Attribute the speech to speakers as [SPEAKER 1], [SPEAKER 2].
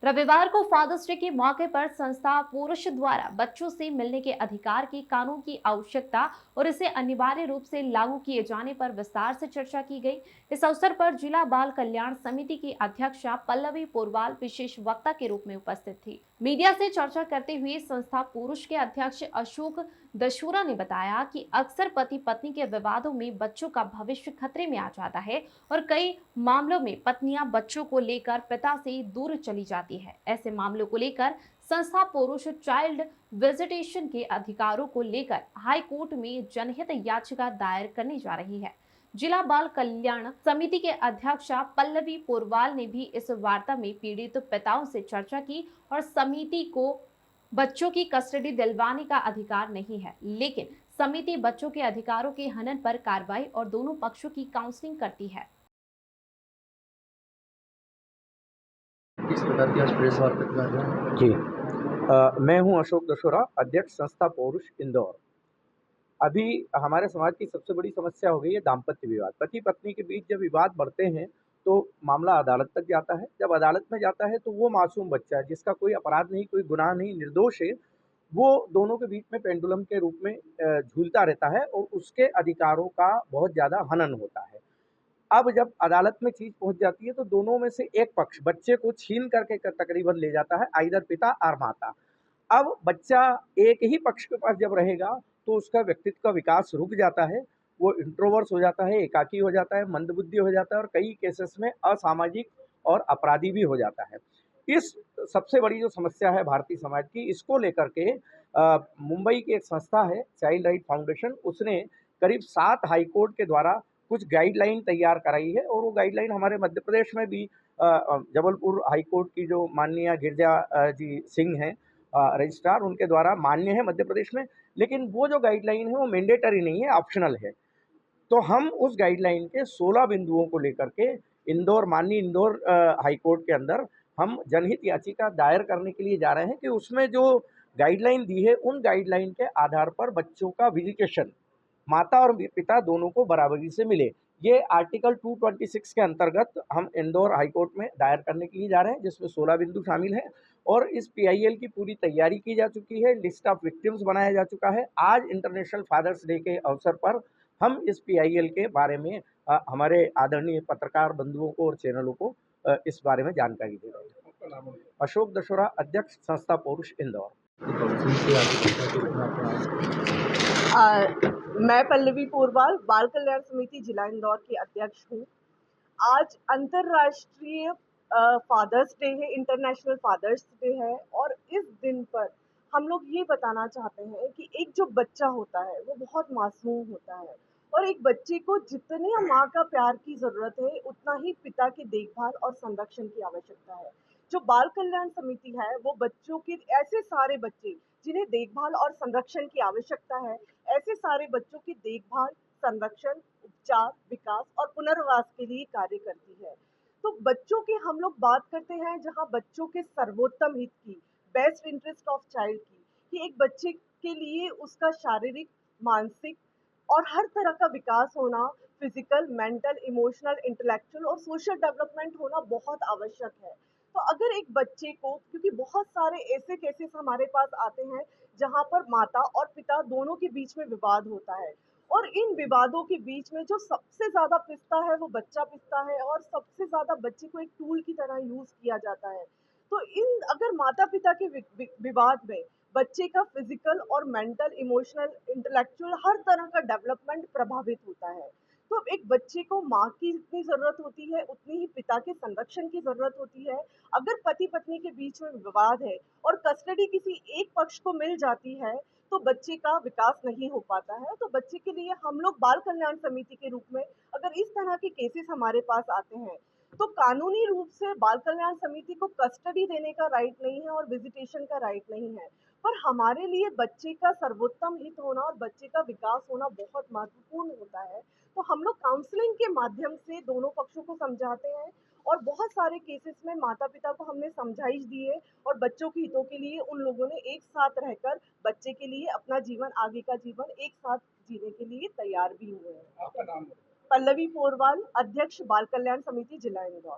[SPEAKER 1] रविवार को fathers day के मौके पर संस्था पुरुष द्वारा बच्चों से मिलने के अधिकार की कानून की आवश्यकता और इसे अनिवार्य रूप से लागू किए जाने पर विस्तार से चर्चा की गई। इस अवसर पर जिला बाल कल्याण समिति की अध्यक्षा पल्लवी पोरवाल विशेष वक्ता के रूप में उपस्थित थी। मीडिया से चर्चा करते हुए संस्था पुरुष के अध्यक्ष अशोक दशूरा ने बताया कि अक्सर पति पत्नी के विवादों में बच्चों का भविष्य खतरे में आ जाता है और कई मामलों में पत्नियां बच्चों को लेकर पिता से दूर चली जाती है। ऐसे मामलों को लेकर संस्था पुरुष चाइल्ड विजिटेशन के अधिकारों को लेकर हाई कोर्ट में जनहित याचिका दायर करने जा रही है। जिला बाल कल्याण समिति के अध्यक्षा पल्लवी पोरवाल ने भी इस वार्ता में पीड़ित पिताओं से चर्चा की और समिति को बच्चों की कस्टडी दिलवाने का अधिकार नहीं है, लेकिन समिति बच्चों के अधिकारों के हनन पर कार्रवाई और दोनों पक्षों की काउंसलिंग करती है।
[SPEAKER 2] किस प्रकार की आज प्रेस वार्ता कर रहे हैं?
[SPEAKER 3] जी, मैं हूं अशोक दशोरा, अध्यक्ष संस्था पौरुष इंदौर। अभी हमारे समाज की सबसे बड़ी समस्या हो गई है दाम्पत्य विवाद। पति पत्नी के बीच जब विवाद बढ़ते हैं तो मामला अदालत तक जाता है। जब अदालत में जाता है तो वो मासूम बच्चा जिसका कोई अपराध नहीं, कोई गुनाह नहीं, निर्दोष है, वो दोनों के बीच में पेंडुलम के रूप में झूलता रहता है और उसके अधिकारों का बहुत ज़्यादा हनन होता है। अब जब अदालत में चीज़ पहुँच जाती है तो दोनों में से एक पक्ष बच्चे को छीन करके तकरीबन ले जाता है, आइदर पिता और माता। अब बच्चा एक ही पक्ष के पास जब रहेगा तो उसका व्यक्तित्व का विकास रुक जाता है, वो इंट्रोवर्ट्स हो जाता है, एकाकी हो जाता है, मंदबुद्धि हो जाता है और कई केसेस में असामाजिक और अपराधी भी हो जाता है। इस सबसे बड़ी जो समस्या है भारतीय समाज की, इसको लेकर के मुंबई की एक संस्था है चाइल्ड राइट फाउंडेशन, उसने करीब 7 हाई कोर्ट के द्वारा कुछ गाइडलाइन तैयार कराई है और वो गाइडलाइन हमारे मध्य प्रदेश में भी जबलपुर हाई कोर्ट की जो माननीय गिरिजा जी सिंह हैं रजिस्ट्रार, उनके द्वारा मान्य है मध्य प्रदेश में। लेकिन वो जो गाइडलाइन है वो मैंडेटरी नहीं है, ऑप्शनल है। तो हम उस गाइडलाइन के 16 बिंदुओं को लेकर के माननीय इंदौर हाई कोर्ट के अंदर हम जनहित याचिका दायर करने के लिए जा रहे हैं कि उसमें जो गाइडलाइन दी है उन गाइडलाइन के आधार पर बच्चों का विजिटेशन माता और पिता दोनों को बराबरी से मिले। ये आर्टिकल 226 के अंतर्गत हम इंदौर हाई कोर्ट में दायर करने के लिए जा रहे हैं, जिसमें 16 बिंदु शामिल हैं और इस पीआईएल की पूरी तैयारी की जा चुकी है, लिस्ट ऑफ विक्टिम्स बनाया जा चुका है। आज इंटरनेशनल फादर्स डे के अवसर पर हम इस पीआईएल के बारे में हमारे आदरणीय पत्रकार बंधुओं को और चैनलों को इस बारे में जानकारी दे रहे हैं। अशोक दशोरा, अध्यक्ष संस्था पौरुष इंदौर।
[SPEAKER 4] मैं पल्लवी पोरवाल बाल कल्याण समिति जिला इंदौर की अध्यक्ष हूँ। आज अंतर्राष्ट्रीय फादर्स डे है, इंटरनेशनल फादर्स डे है और इस दिन पर हम लोग ये बताना चाहते हैं कि एक जो बच्चा होता है वो बहुत मासूम होता है और एक बच्चे को जितने माँ का प्यार की ज़रूरत है उतना ही पिता की देखभाल और संरक्षण की आवश्यकता है। जो बाल कल्याण समिति है वो बच्चों के ऐसे सारे बच्चे जिन्हें देखभाल और संरक्षण की आवश्यकता है, ऐसे सारे बच्चों की देखभाल, संरक्षण, उपचार, विकास और पुनर्वास के लिए कार्य करती है। तो बच्चों की हम लोग बात करते हैं जहाँ बच्चों के सर्वोत्तम हित की, बेस्ट इंटरेस्ट ऑफ चाइल्ड की, कि एक बच्चे के लिए उसका शारीरिक, मानसिक और हर तरह का विकास होना, फिजिकल, मेंटल, इमोशनल, इंटेलेक्चुअल और सोशल डेवलपमेंट होना बहुत आवश्यक है। तो अगर एक बच्चे को, क्योंकि बहुत सारे ऐसे केसेस हमारे पास आते हैं जहाँ पर माता और पिता दोनों के बीच में विवाद होता है और इन विवादों के बीच में जो सबसे ज़्यादा पिसता है वो बच्चा पिसता है और सबसे ज़्यादा बच्चे को एक टूल की तरह यूज़ किया जाता है। तो इन अगर माता-पिता के विवाद में बच्चे का फिजिकल और मेंटल, इमोशनल, इंटेलेक्चुअल हर तरह का डेवलपमेंट प्रभावित होता है। तो एक बच्चे को माँ की जितनी ज़रूरत होती है, उतनी ही पिता के संरक्षण की ज़रूरत होती है। अगर पति-पत्नी के बीच में विवाद है और कस्टडी किसी एक पक्ष को मिल जाती है, तो बच्चे का विकास नहीं हो पाता है। तो बच्चे के लिए हम लोग बाल कल्याण समिति के रूप में अगर इस तरह के केसेस हमारे पास आते हैं, तो कानूनी रूप से बाल कल्याण समिति को कस्टडी देने का राइट नहीं है और विजिटेशन का राइट नहीं है। पर हमारे लिए बच्चे का सर्वोत्तम हित होना और बच्चे का विकास होना बहुत महत्वपूर्ण होता है। तो हम लोग काउंसलिंग के माध्यम से दोनों पक्षों को समझाते हैं और बहुत सारे केसेस में माता-पिता को हमने समझाइश दी है और बच्चों के हितों के लिए उन लोगों ने एक साथ रहकर बच्चे के लिए अपना जीवन, आगे का जीवन एक साथ जीने के लिए तैयार भी हुए हैं।
[SPEAKER 2] आपका नाम?
[SPEAKER 4] पल्लवी पोरवाल, अध्यक्ष बाल कल्याण समिति जिला इंदौर।